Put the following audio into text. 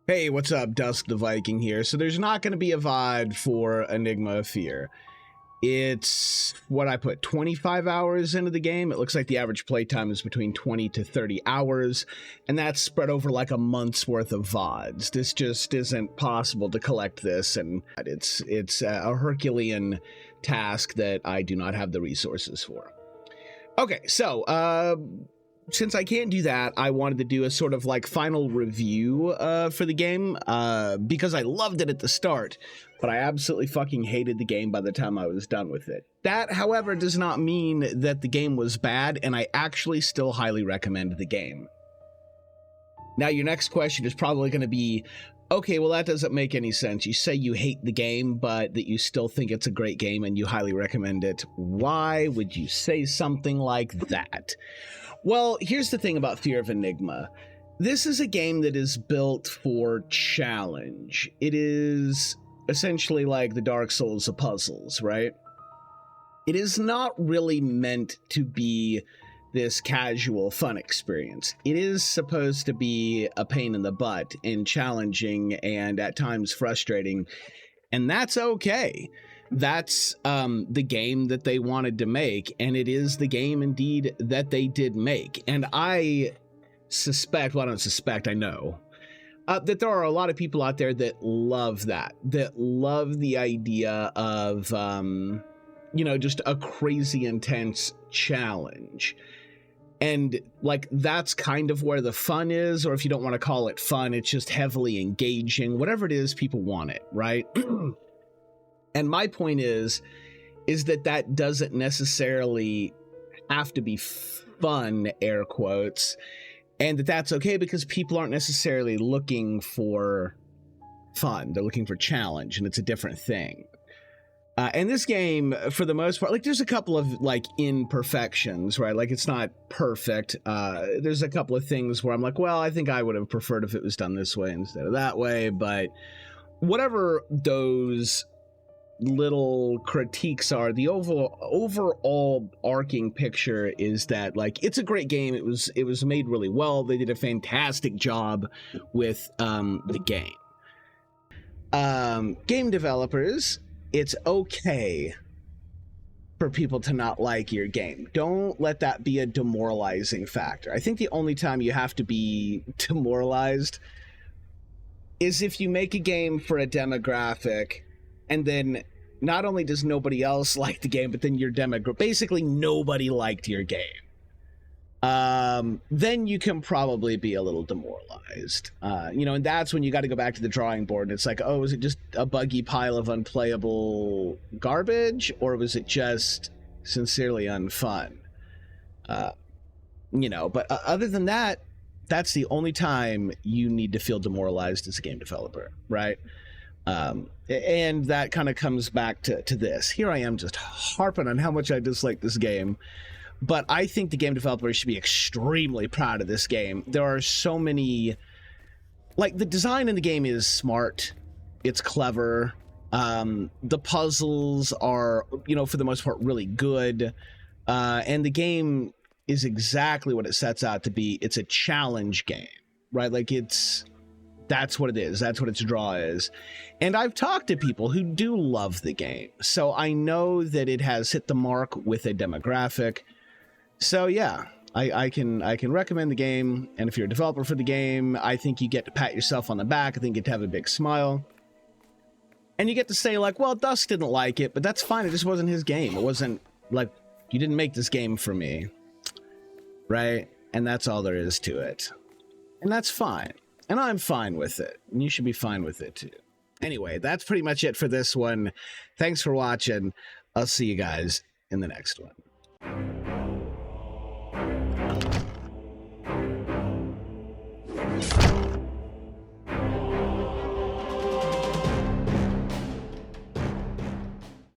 Hey, what's up? Dusk the Viking here. So there's not going to be a VOD for Enigma of Fear. It's what I put 25 hours into the game. It looks like the average playtime is between 20 to 30 hours, and that's spread over like a month's worth of VODs. This just isn't possible to collect this, and it's a Herculean task that I do not have the resources for. Okay, so since I can't do that, I wanted to do a sort of like final review for the game because I loved it at the start, but I absolutely fucking hated the game by the time I was done with it. That, however, does not mean that the game was bad, and I actually still highly recommend the game. Now, your next question is probably going to be, okay, well, that doesn't make any sense. You say you hate the game, but that you still think it's a great game and you highly recommend it. Why would you say something like that? Well, here's the thing about Fear of Enigma. This is a game that is built for challenge. It is essentially like the Dark Souls of puzzles, right? It is not really meant to be this casual fun experience. It is supposed to be a pain in the butt and challenging and at times frustrating, and that's okay. That's the game that they wanted to make, and it is the game indeed that they did make. And I suspect, well, I don't suspect, I know, that there are a lot of people out there that love that love the idea of, you know, just a crazy intense challenge. And like, that's kind of where the fun is, or if you don't want to call it fun, it's just heavily engaging. Whatever it is, people want it, right? And my point is that doesn't necessarily have to be fun, air quotes, and that's okay because people aren't necessarily looking for fun. They're looking for challenge, and it's a different thing. And this game, for the most part, like, there's a couple of like imperfections, right? Like, it's not perfect. There's a couple of things where I'm like, well, I think I would have preferred if it was done this way instead of that way, but whatever those little critiques are, the overall arcing picture is that, like, it's a great game. It was made really well. They did a fantastic job with the game. Game developers, it's okay for people to not like your game. Don't let that be a demoralizing factor. I think the only time you have to be demoralized is if you make a game for a demographic and then not only does nobody else like the game, but then your demographic, basically nobody liked your game. Then you can probably be a little demoralized. You know, and that's when you got to go back to the drawing board. And it's like, oh, is it just a buggy pile of unplayable garbage? Or was it just sincerely unfun? You know, but other than that, that's the only time you need to feel demoralized as a game developer, right? And that kind of comes back to this. Here I am just harping on how much I dislike this game, but I think the game developers should be extremely proud of this game. There are so many, like, the design in the game is smart, it's clever, the puzzles are, you know, for the most part, really good, and the game is exactly what it sets out to be. It's a challenge game, right? Like, that's what it is. That's what its draw is. And I've talked to people who do love the game, so I know that it has hit the mark with a demographic. So yeah, I can recommend the game, and if you're a developer for the game, I think you get to pat yourself on the back. I think you get to have a big smile. And you get to say, like, well, Dusk didn't like it, but that's fine. It just wasn't his game. It wasn't, like, you didn't make this game for me, right? And that's all there is to it. And that's fine. And I'm fine with it. And you should be fine with it, too. Anyway, that's pretty much it for this one. Thanks for watching. I'll see you guys in the next one.